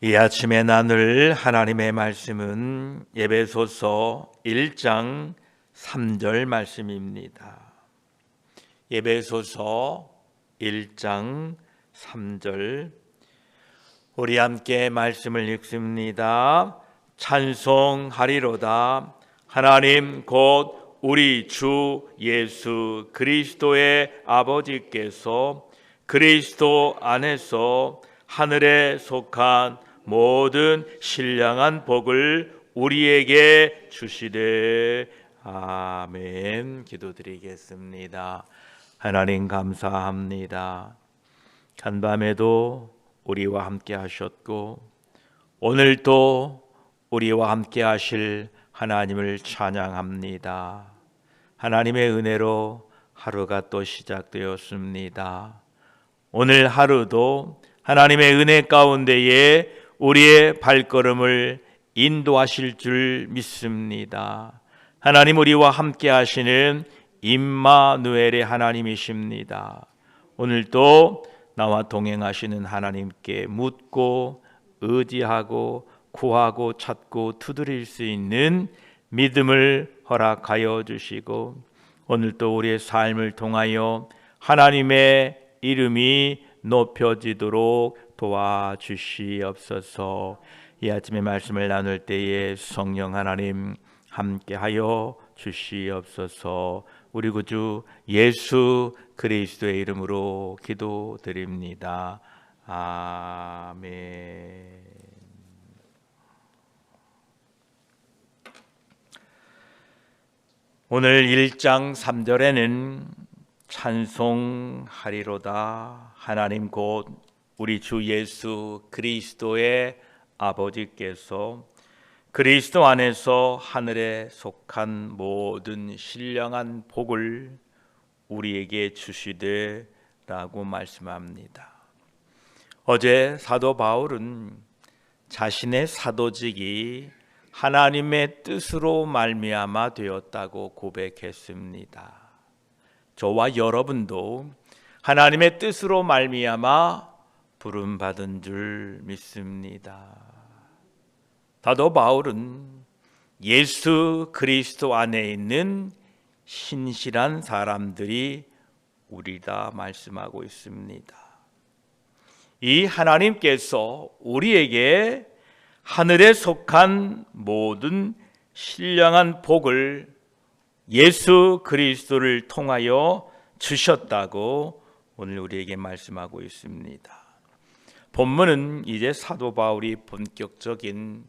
이 아침에 나눌 하나님의 말씀은 에베소서 1장 3절 말씀입니다. 에베소서 1장 3절 우리 함께 말씀을 읽습니다. 찬송하리로다. 하나님 곧 우리 주 예수 그리스도의 아버지께서 그리스도 안에서 하늘에 속한 모든 신령한 복을 우리에게 주시되. 아멘. 기도드리겠습니다. 하나님 감사합니다. 간밤에도 우리와 함께 하셨고 오늘도 우리와 함께 하실 하나님을 찬양합니다. 하나님의 은혜로 하루가 또 시작되었습니다. 오늘 하루도 하나님의 은혜 가운데에 우리의 발걸음을 인도하실 줄 믿습니다. 하나님 우리와 함께 하시는 임마누엘의 하나님이십니다. 오늘도 나와 동행하시는 하나님께 묻고 의지하고 구하고 찾고 두드릴 수 있는 믿음을 허락하여 주시고 오늘도 우리의 삶을 통하여 하나님의 이름이 높여지도록 도와주시옵소서. 이 아침에 말씀을 나눌 때에 성령 하나님 함께하여 주시옵소서. 우리 구주 예수 그리스도의 이름으로 기도드립니다. 아멘. 오늘 1장 3절에는 찬송하리로다. 하나님 곧 우리 주 예수 그리스도의 아버지께서 그리스도 안에서 하늘에 속한 모든 신령한 복을 우리에게 주시되 라고 말씀합니다. 어제 사도 바울은 자신의 사도직이 하나님의 뜻으로 말미암아 되었다고 고백했습니다. 저와 여러분도 하나님의 뜻으로 말미암아 부름받은 줄 믿습니다. 사도 바울은 예수 그리스도 안에 있는 신실한 사람들이 우리다 말씀하고 있습니다. 이 하나님께서 우리에게 하늘에 속한 모든 신령한 복을 예수 그리스도를 통하여 주셨다고 오늘 우리에게 말씀하고 있습니다. 본문은 이제 사도 바울이 본격적인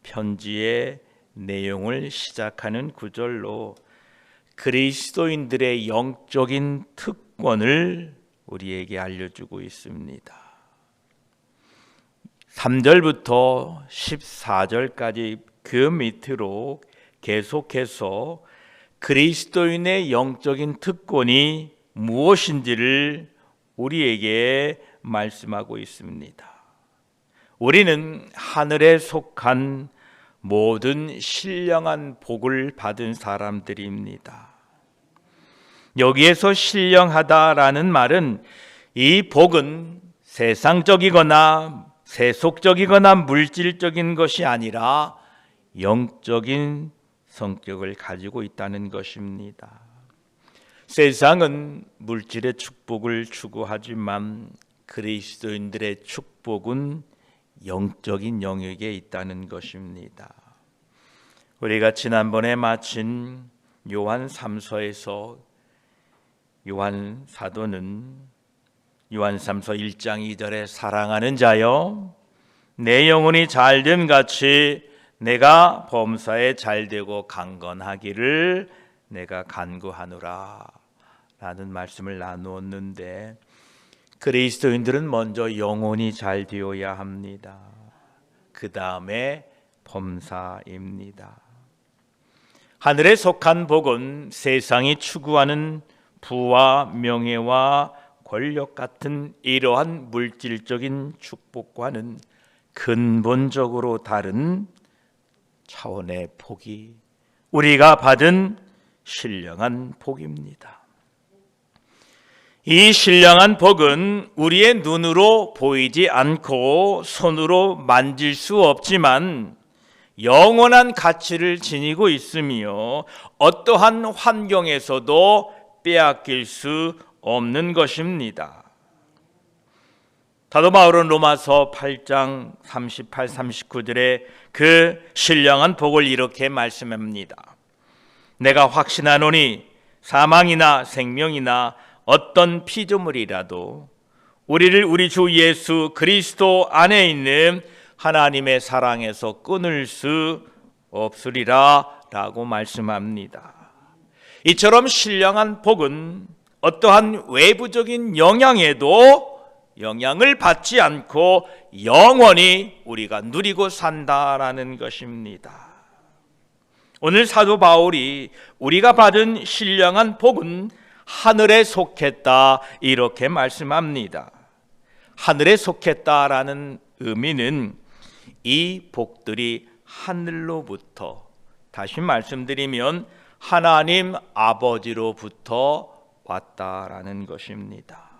편지의 내용을 시작하는 구절로 그리스도인들의 영적인 특권을 우리에게 알려주고 있습니다. 3절부터 14절까지 그 밑으로 계속해서 그리스도인의 영적인 특권이 무엇인지를 우리에게 말씀하고 있습니다. 우리는 하늘에 속한 모든 신령한 복을 받은 사람들입니다. 여기에서 신령하다라는 말은 이 복은 세상적이거나 세속적이거나 물질적인 것이 아니라 영적인 성격을 가지고 있다는 것입니다. 세상은 물질의 축복을 추구하지만 그리스도인들의 축복은 영적인 영역에 있다는 것입니다. 우리가 지난번에 마친 요한 3서에서 요한 사도는 요한 3서 1장 2절에 사랑하는 자여 내 영혼이 잘됨 같이 내가 범사에 잘되고 강건하기를 내가 간구하노라 라는 말씀을 나누었는데 그리스도인들은 먼저 영혼이 잘 되어야 합니다. 그 다음에 범사입니다. 하늘에 속한 복은 세상이 추구하는 부와 명예와 권력 같은 이러한 물질적인 축복과는 근본적으로 다른 차원의 복이 우리가 받은 신령한 복입니다. 이 신령한 복은 우리의 눈으로 보이지 않고 손으로 만질 수 없지만 영원한 가치를 지니고 있으며 어떠한 환경에서도 빼앗길 수 없는 것입니다. 사도 바울은 로마서 8장 38, 39절에 그 신령한 복을 이렇게 말씀합니다. 내가 확신하노니 사망이나 생명이나 어떤 피조물이라도 우리를 우리 주 예수 그리스도 안에 있는 하나님의 사랑에서 끊을 수 없으리라 라고 말씀합니다. 이처럼 신령한 복은 어떠한 외부적인 영향에도 영향을 받지 않고 영원히 우리가 누리고 산다라는 것입니다. 오늘 사도 바울이 우리가 받은 신령한 복은 하늘에 속했다 이렇게 말씀합니다. 하늘에 속했다라는 의미는 이 복들이 하늘로부터, 다시 말씀드리면 하나님 아버지로부터 왔다라는 것입니다.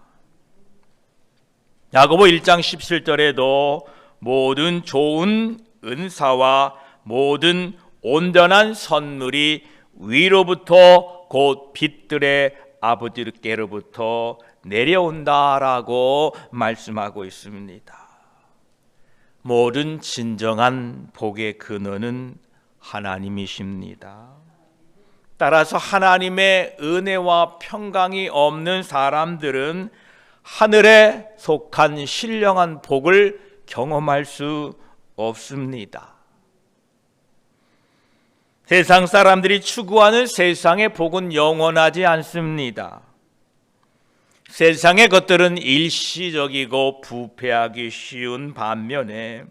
야고보 1장 17절에도 모든 좋은 은사와 모든 온전한 선물이 위로부터 곧 빛들의 아버지께로부터 내려온다라고 말씀하고 있습니다. 모든 진정한 복의 근원은 하나님이십니다. 따라서 하나님의 은혜와 평강이 없는 사람들은 하늘에 속한 신령한 복을 경험할 수 없습니다. 세상 사람들이 추구하는 세상의 복은 영원하지 않습니다. 세상의 것들은 일시적이고 부패하기 쉬운 반면에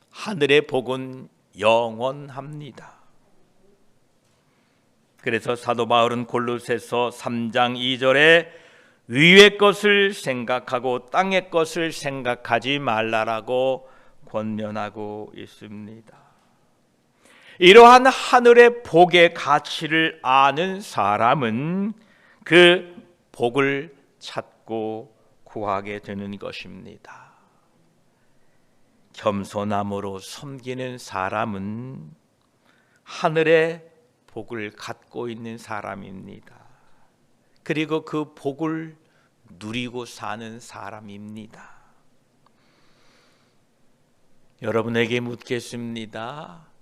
하늘의 복은 영원합니다. 그래서 사도 바울은 골로새서 3장 2절에 위의 것을 생각하고 땅의 것을 생각하지 말라라고 권면하고 있습니다. 이러한 하늘의 복의 가치를 아는 사람은 그 복을 찾고 구하게 되는 것입니다. 겸손함으로 섬기는 사람은 하늘의 복을 갖고 있는 사람입니다. 그리고 그 복을 누리고 사는 사람입니다. 여러분에게 묻겠습니다.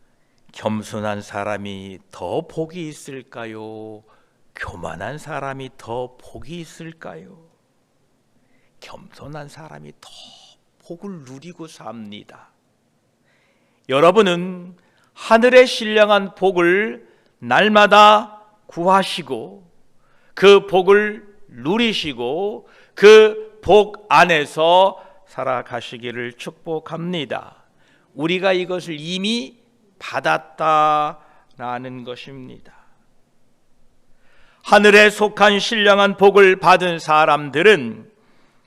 겸손한 사람이 더 복이 있을까요? 교만한 사람이 더 복이 있을까요? 겸손한 사람이 더 복을 누리고 삽니다. 여러분은 하늘의 신령한 복을 날마다 구하시고 그 복을 누리시고 그 복 안에서 살아가시기를 축복합니다. 우리가 이것을 이미 받았다라는 것입니다. 하늘에 속한 신령한 복을 받은 사람들은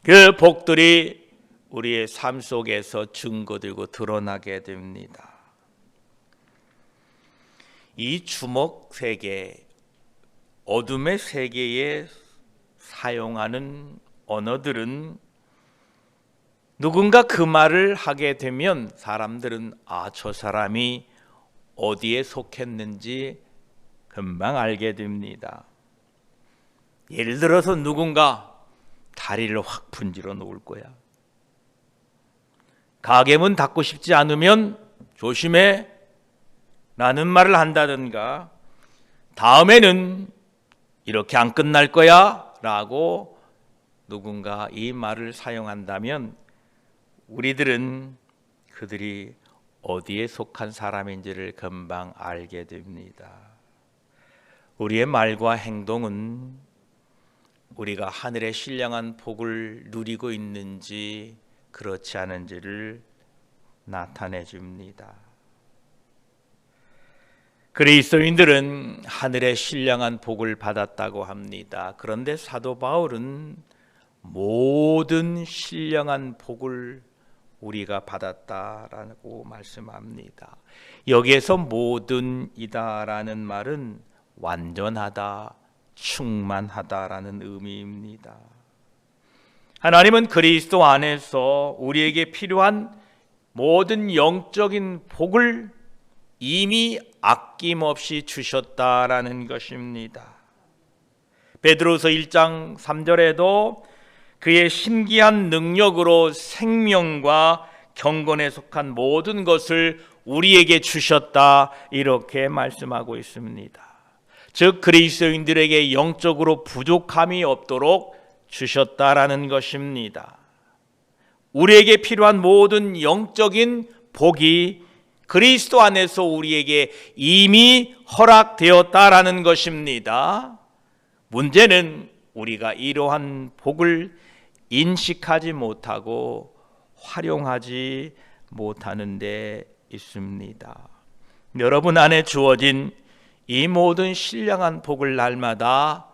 그 복들이 우리의 삶 속에서 증거되고 드러나게 됩니다. 이 주먹 세계, 어둠의 세계에 사용하는 언어들은 누군가 그 말을 하게 되면 사람들은 저 사람이 어디에 속했는지 금방 알게 됩니다. 예를 들어서 누군가 다리를 확 분질러 놓을 거야. 가게 문 닫고 싶지 않으면 조심해 라는 말을 한다든가, 다음에는 이렇게 안 끝날 거야 라고 누군가 이 말을 사용한다면 우리들은 그들이 어디에 속한 사람인지를 금방 알게 됩니다. 우리의 말과 행동은 우리가 하늘의 신령한 복을 누리고 있는지 그렇지 않은지를 나타내 줍니다. 그리스도인들은 하늘의 신령한 복을 받았다고 합니다. 그런데 사도 바울은 모든 신령한 복을 우리가 받았다라고 말씀합니다. 여기에서 모든이다라는 말은 완전하다, 충만하다라는 의미입니다. 하나님은 그리스도 안에서 우리에게 필요한 모든 영적인 복을 이미 아낌없이 주셨다라는 것입니다. 베드로서 1장 3절에도 그의 신기한 능력으로 생명과 경건에 속한 모든 것을 우리에게 주셨다, 이렇게 말씀하고 있습니다. 즉 그리스도인들에게 영적으로 부족함이 없도록 주셨다라는 것입니다. 우리에게 필요한 모든 영적인 복이 그리스도 안에서 우리에게 이미 허락되었다라는 것입니다. 문제는 우리가 이러한 복을 인식하지 못하고 활용하지 못하는 데 있습니다. 여러분 안에 주어진 이 모든 신령한 복을 날마다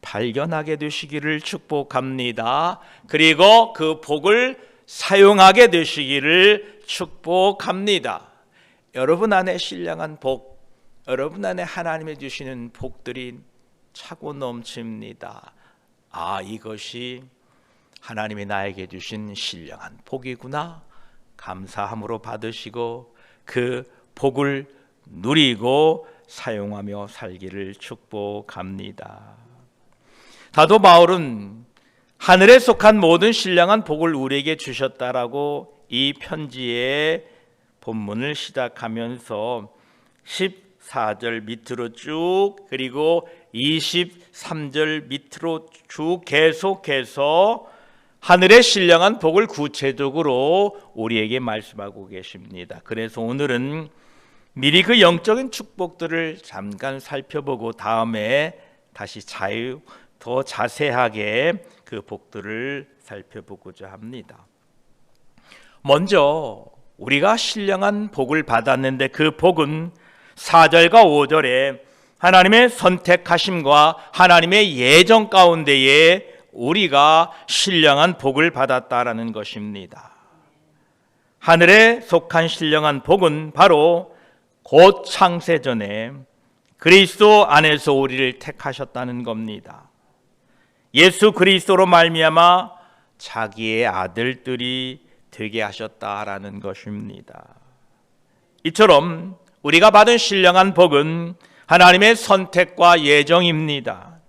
발견하게 되시기를 축복합니다. 그리고 그 복을 사용하게 되시기를 축복합니다. 여러분 안에 신령한 복, 여러분 안에 하나님이 주시는 복들이 차고 넘칩니다. 이것이 하나님이 나에게 주신 신령한 복이구나, 감사함으로 받으시고 그 복을 누리고 사용하며 살기를 축복합니다. 사도 바울은 하늘에 속한 모든 신령한 복을 우리에게 주셨다라고 이 편지의 본문을 시작하면서 14절 밑으로 쭉, 그리고 23절 밑으로 쭉 계속해서 하늘의 신령한 복을 구체적으로 우리에게 말씀하고 계십니다. 그래서 오늘은 미리 그 영적인 축복들을 잠깐 살펴보고 다음에 다시 더 자세하게 그 복들을 살펴보고자 합니다. 먼저 우리가 신령한 복을 받았는데 그 복은 4절과 5절에 하나님의 선택하심과 하나님의 예정 가운데에 우리가 신령한 복을 받았다라는 것입니다. 하늘에 속한 신령한 복은 바로 곧 창세전에 그리스도 안에서 우리를 택하셨다는 겁니다. 예수 그리스도로 말미암아 자기의 아들들이 되게 하셨다라는 것입니다. 이처럼 우리가 받은 신령한 복은 하나님의 선택과 예정입니다.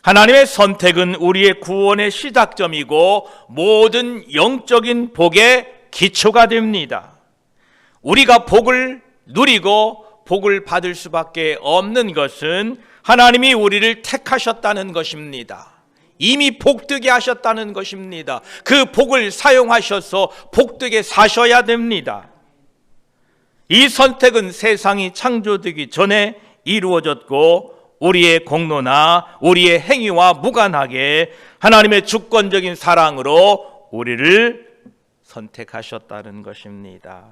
하나님의 선택은 우리의 구원의 시작점이고 모든 영적인 복의 기초가 됩니다. 우리가 복을 누리고 복을 받을 수밖에 없는 것은 하나님이 우리를 택하셨다는 것입니다. 이미 복되게 하셨다는 것입니다. 그 복을 사용하셔서 복되게 사셔야 됩니다. 이 선택은 세상이 창조되기 전에 이루어졌고 우리의 공로나 우리의 행위와 무관하게 하나님의 주권적인 사랑으로 우리를 선택하셨다는 것입니다.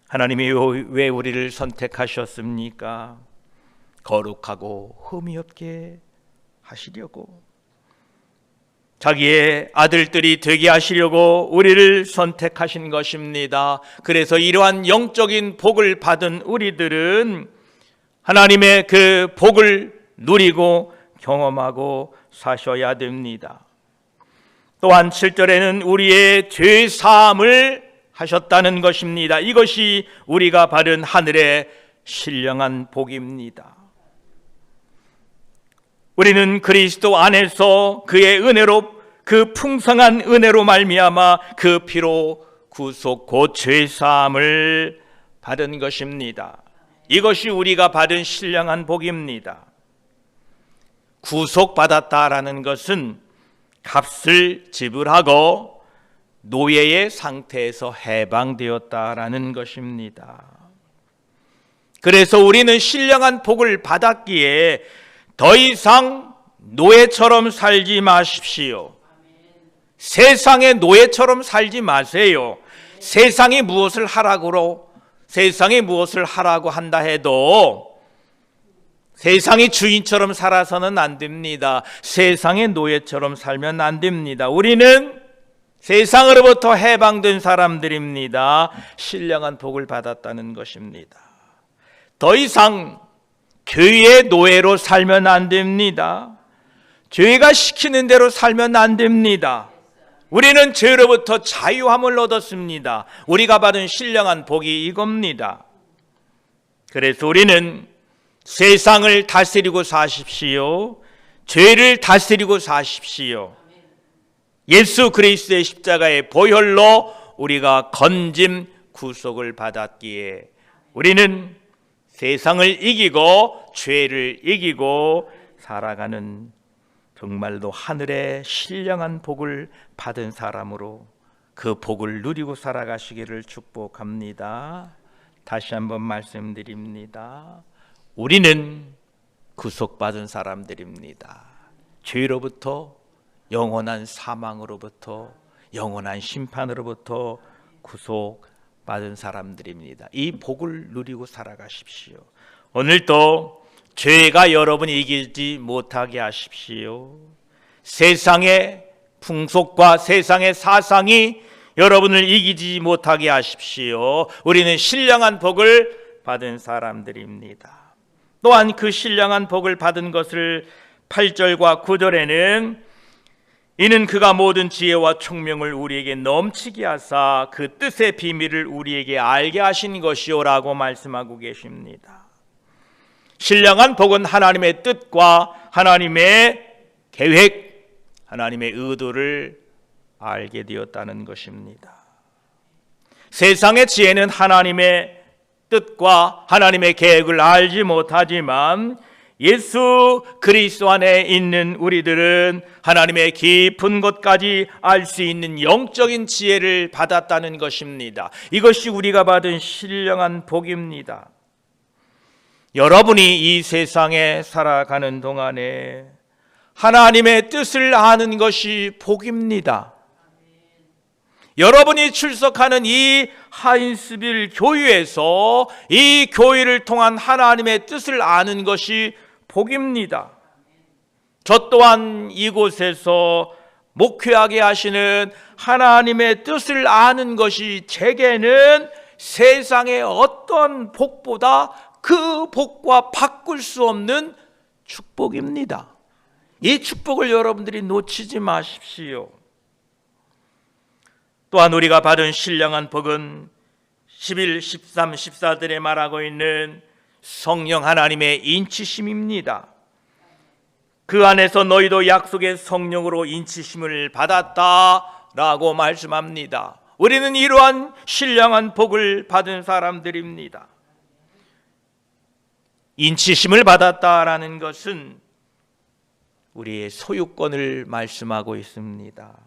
하나님이 왜 우리를 선택하셨습니까? 거룩하고 흠이 없게 하시려고, 자기의 아들들이 되게 하시려고 우리를 선택하신 것입니다. 그래서 이러한 영적인 복을 받은 우리들은 하나님의 그 복을 누리고 경험하고 사셔야 됩니다. 또한 7절에는 우리의 죄 사함을 하셨다는 것입니다. 이것이 우리가 받은 하늘의 신령한 복입니다. 우리는 그리스도 안에서 그의 은혜로, 그 풍성한 은혜로 말미암아 그 피로 구속 곧 죄 사함을 받은 것입니다. 이것이 우리가 받은 신령한 복입니다. 구속받았다라는 것은 값을 지불하고 노예의 상태에서 해방되었다라는 것입니다. 그래서 우리는 신령한 복을 받았기에 더 이상 노예처럼 살지 마십시오. 세상의 노예처럼 살지 마세요. 세상이 무엇을 하라고 한다 해도 세상이 주인처럼 살아서는 안 됩니다. 세상의 노예처럼 살면 안 됩니다. 우리는 세상으로부터 해방된 사람들입니다. 신령한 복을 받았다는 것입니다. 더 이상 교회의 노예로 살면 안 됩니다. 죄가 시키는 대로 살면 안 됩니다. 우리는 죄로부터 자유함을 얻었습니다. 우리가 받은 신령한 복이 이겁니다. 그래서 우리는 세상을 다스리고 사십시오. 죄를 다스리고 사십시오. 예수 그리스도의 십자가의 보혈로 우리가 건짐 구속을 받았기에 우리는 세상을 이기고 죄를 이기고 살아가는 정말로 하늘의 신령한 복을 받은 사람으로 그 복을 누리고 살아가시기를 축복합니다. 다시 한번 말씀드립니다. 우리는 구속받은 사람들입니다. 죄로부터 영원한 사망으로부터 영원한 심판으로부터 구속받은 사람들입니다. 이 복을 누리고 살아가십시오. 오늘도 죄가 여러분을 이기지 못하게 하십시오. 세상의 풍속과 세상의 사상이 여러분을 이기지 못하게 하십시오. 우리는 신령한 복을 받은 사람들입니다. 또한 그 신령한 복을 받은 것을 8절과 9절에는 이는 그가 모든 지혜와 총명을 우리에게 넘치게 하사 그 뜻의 비밀을 우리에게 알게 하신 것이오라고 말씀하고 계십니다. 신령한 복은 하나님의 뜻과 하나님의 계획, 하나님의 의도를 알게 되었다는 것입니다. 세상의 지혜는 하나님의 뜻과 하나님의 계획을 알지 못하지만 예수 그리스도 안에 있는 우리들은 하나님의 깊은 것까지 알 수 있는 영적인 지혜를 받았다는 것입니다. 이것이 우리가 받은 신령한 복입니다. 여러분이 이 세상에 살아가는 동안에 하나님의 뜻을 아는 것이 복입니다. 여러분이 출석하는 이 하인스빌 교회에서 이 교회를 통한 하나님의 뜻을 아는 것이 복입니다. 저 또한 이곳에서 목회하게 하시는 하나님의 뜻을 아는 것이 제게는 세상의 어떤 복보다 그 복과 바꿀 수 없는 축복입니다. 이 축복을 여러분들이 놓치지 마십시오. 또한 우리가 받은 신령한 복은 11, 13, 14절에 말하고 있는 성령 하나님의 인치심입니다. 그 안에서 너희도 약속의 성령으로 인치심을 받았다라고 말씀합니다. 우리는 이러한 신령한 복을 받은 사람들입니다. 인치심을 받았다라는 것은 우리의 소유권을 말씀하고 있습니다.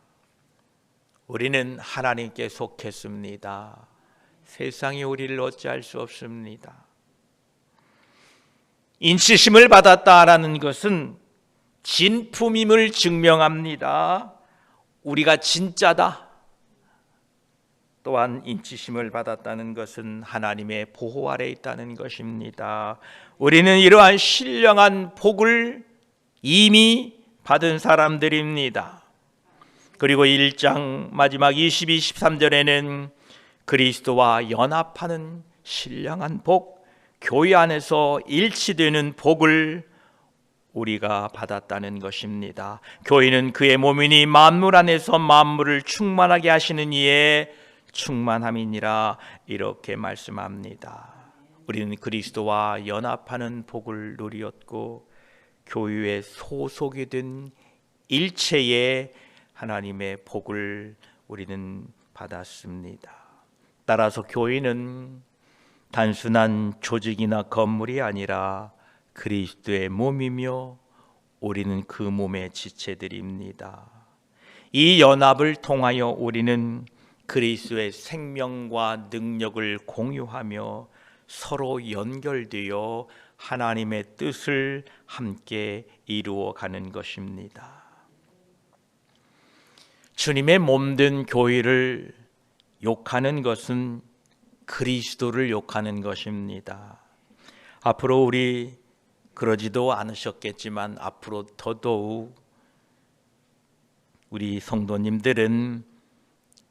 우리는 하나님께 속했습니다. 세상이 우리를 어찌할 수 없습니다. 인치심을 받았다라는 것은 진품임을 증명합니다. 우리가 진짜다. 또한 인치심을 받았다는 것은 하나님의 보호 아래 있다는 것입니다. 우리는 이러한 신령한 복을 이미 받은 사람들입니다. 그리고 1장 마지막 22, 23절에는 그리스도와 연합하는 신령한 복, 교회 안에서 일치되는 복을 우리가 받았다는 것입니다. 교회는 그의 몸이니 만물 안에서 만물을 충만하게 하시는 이의 충만함이니라 이렇게 말씀합니다. 우리는 그리스도와 연합하는 복을 누리었고 교회에 소속이 된 일체의 하나님의 복을 우리는 받았습니다. 따라서 교회는 단순한 조직이나 건물이 아니라 그리스도의 몸이며 우리는 그 몸의 지체들입니다. 이 연합을 통하여 우리는 그리스도의 생명과 능력을 공유하며 서로 연결되어 하나님의 뜻을 함께 이루어가는 것입니다. 주님의 몸된 교회를 욕하는 것은 그리스도를 욕하는 것입니다. 앞으로 우리 그러지도 않으셨겠지만 앞으로 더더욱 우리 성도님들은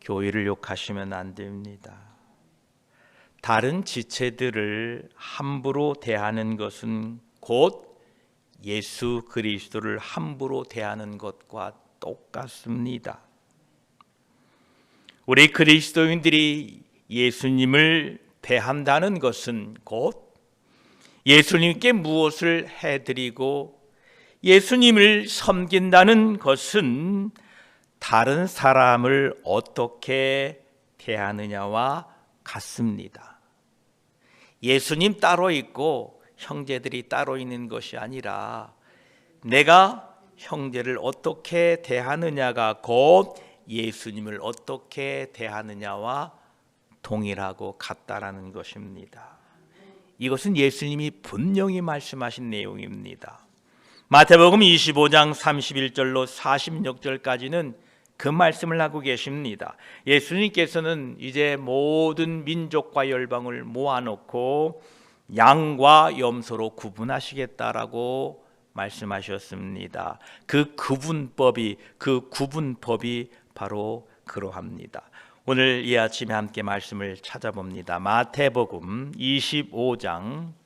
교회를 욕하시면 안 됩니다. 다른 지체들을 함부로 대하는 것은 곧 예수 그리스도를 함부로 대하는 것과 똑같습니다. 우리 그리스도인들이 예수님을 대한다는 것은 곧 예수님께 무엇을 해드리고 예수님을 섬긴다는 것은 다른 사람을 어떻게 대하느냐와 같습니다. 예수님 따로 있고 형제들이 따로 있는 것이 아니라 내가 형제를 어떻게 대하느냐가 곧 예수님을 어떻게 대하느냐와 동일하고 같다라는 것입니다. 이것은 예수님이 분명히 말씀하신 내용입니다. 마태복음 25장 31절로 46절까지는 그 말씀을 하고 계십니다. 예수님께서는 이제 모든 민족과 열방을 모아놓고 양과 염소로 구분하시겠다라고 말씀하셨습니다. 그 구분법이 바로 그러합니다. 오늘 이 아침에 함께 말씀을 찾아봅니다. 마태복음 25장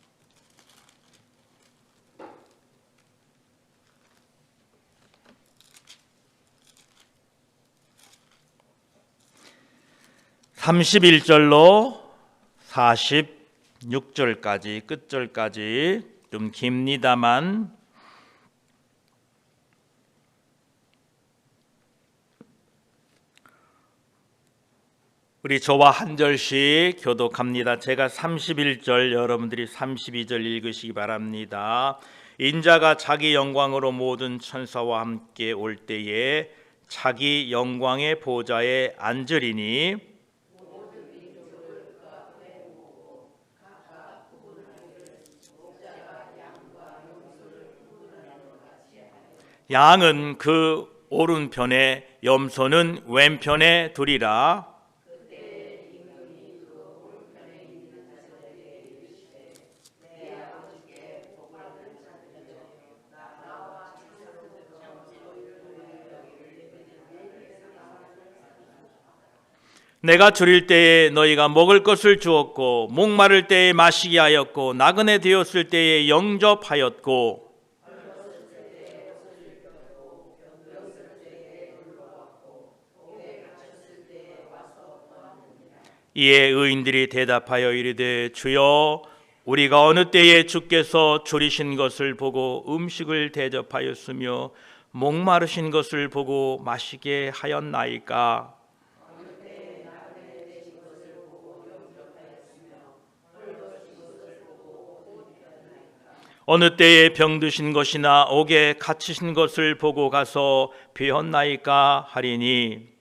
31절로 46절까지 끝절까지 좀 깁니다만 우리 저와 한 절씩 교독합니다. 제가 31절, 여러분들이 32절 읽으시기 바랍니다. 인자가 자기 영광으로 모든 천사와 함께 올 때에 자기 영광의 보좌에 앉으리니 양은 그 오른편에 염소는 왼편에 두리라. 내가 줄일 때에 너희가 먹을 것을 주었고 목마를 때에 마시게 하였고 나그네 되었을 때에 영접하였고 이에 의인들이 대답하여 이르되 주여 우리가 어느 때에 주께서 줄이신 것을 보고 음식을 대접하였으며 목마르신 것을 보고 마시게 하였나이까. 어느 때에 병드신 것이나 옥에 갇히신 것을 보고 가서 배웠나이까 하리니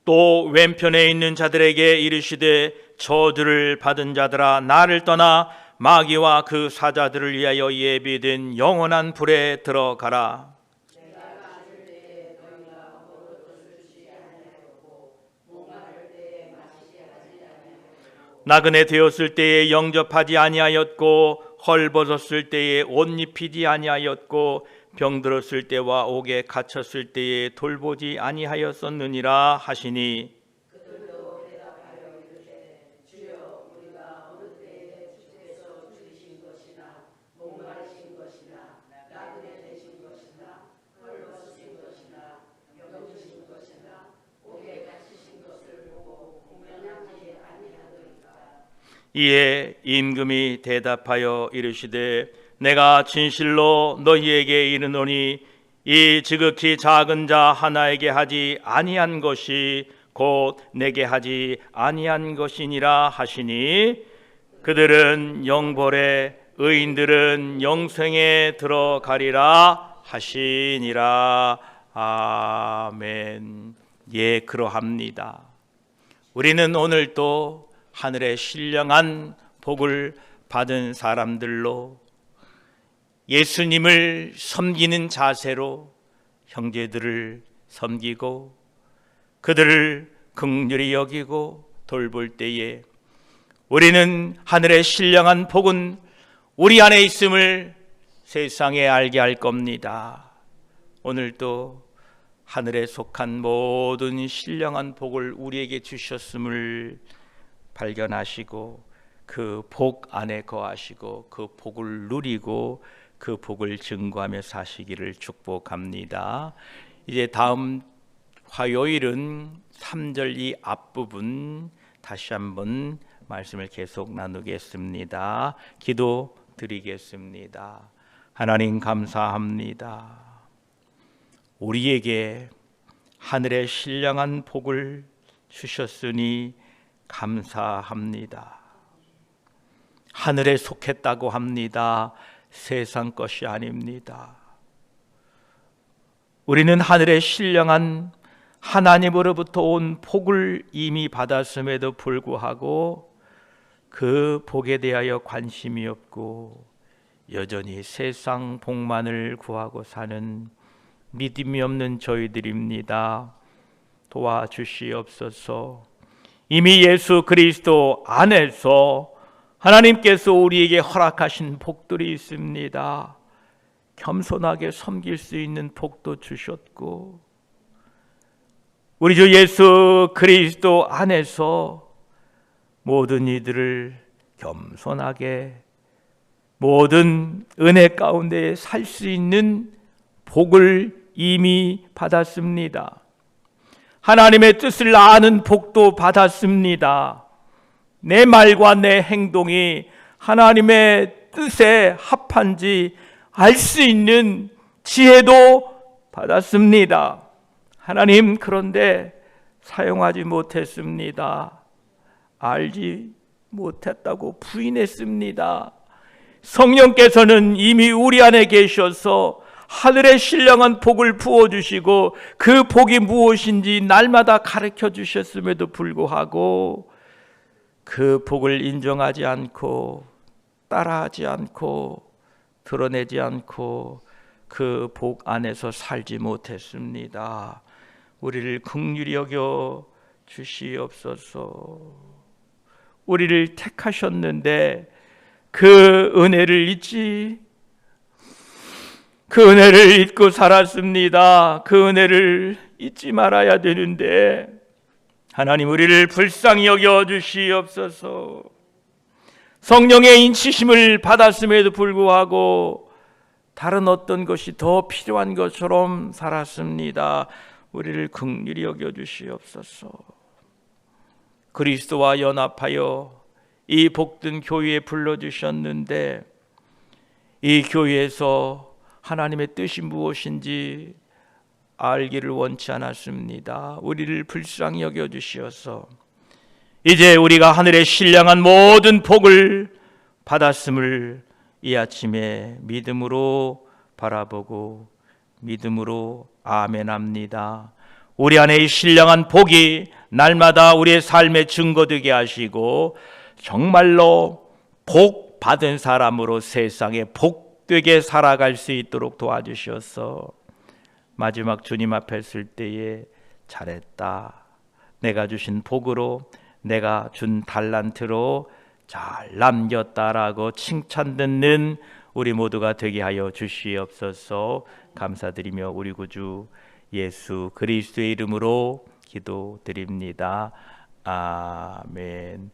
또 왼편에 있는 자들에게 이르시되 저주를 받은 자들아 나를 떠나 마귀와 그 사자들을 위하여 예비된 영원한 불에 들어가라. 나그네 되었을 때에 영접하지 아니하였고 헐벗었을 때에 옷 입히지 아니하였고 병들었을 때와 옥에 갇혔을 때에 돌보지 아니하였었느니라 하시니 이에 임금이 대답하여 이르시되 내가 진실로 너희에게 이르노니 이 지극히 작은 자 하나에게 하지 아니한 것이 곧 내게 하지 아니한 것이니라 하시니 그들은 영벌에 의인들은 영생에 들어가리라 하시니라. 아멘. 예, 그러합니다. 우리는 오늘 또 하늘의 신령한 복을 받은 사람들로 예수님을 섬기는 자세로 형제들을 섬기고 그들을 긍휼히 여기고 돌볼 때에 우리는 하늘의 신령한 복은 우리 안에 있음을 세상에 알게 할 겁니다. 오늘도 하늘에 속한 모든 신령한 복을 우리에게 주셨음을 발견하시고 그 복 안에 거하시고 그 복을 누리고 그 복을 증거하며 사시기를 축복합니다. 이제 다음 화요일은 3절 이 앞부분 다시 한번 말씀을 계속 나누겠습니다. 기도 드리겠습니다. 하나님 감사합니다. 우리에게 하늘의 신령한 복을 주셨으니 감사합니다. 하늘에 속했다고 합니다. 세상 것이 아닙니다. 우리는 하늘의 신령한 하나님으로부터 온 복을 이미 받았음에도 불구하고 그 복에 대하여 관심이 없고 여전히 세상 복만을 구하고 사는 믿음이 없는 저희들입니다. 도와주시옵소서. 이미 예수 그리스도 안에서 하나님께서 우리에게 허락하신 복들이 있습니다. 겸손하게 섬길 수 있는 복도 주셨고 우리 주 예수 그리스도 안에서 모든 이들을 겸손하게 모든 은혜 가운데 살 수 있는 복을 이미 받았습니다. 하나님의 뜻을 아는 복도 받았습니다. 내 말과 내 행동이 하나님의 뜻에 합한지 알 수 있는 지혜도 받았습니다. 하나님, 그런데 사용하지 못했습니다. 알지 못했다고 부인했습니다. 성령께서는 이미 우리 안에 계셔서 하늘의 신령한 복을 부어주시고 그 복이 무엇인지 날마다 가르쳐 주셨음에도 불구하고 그 복을 인정하지 않고 따라하지 않고 드러내지 않고 그 복 안에서 살지 못했습니다. 우리를 긍휼히 여겨 주시옵소서. 우리를 택하셨는데 그 은혜를 잊고 살았습니다. 그 은혜를 잊지 말아야 되는데 하나님, 우리를 불쌍히 여겨 주시옵소서. 성령의 인치심을 받았음에도 불구하고 다른 어떤 것이 더 필요한 것처럼 살았습니다. 우리를 긍휼히 여겨 주시옵소서. 그리스도와 연합하여 이 복된 교회에 불러주셨는데 이 교회에서 하나님의 뜻이 무엇인지 알기를 원치 않았습니다. 우리를 불쌍히 여겨주시어서 이제 우리가 하늘의 신령한 모든 복을 받았음을 이 아침에 믿음으로 바라보고 믿음으로 아멘합니다. 우리 안에 이 신령한 복이 날마다 우리의 삶에 증거되게 하시고 정말로 복 받은 사람으로 세상에 복되게 살아갈 수 있도록 도와주셔서 마지막 주님 앞에 설 때에 잘했다, 내가 주신 복으로 내가 준 달란트로 잘 남겼다라고 칭찬 듣는 우리 모두가 되게 하여 주시옵소서. 감사드리며 우리 구주 예수 그리스도의 이름으로 기도드립니다. 아멘.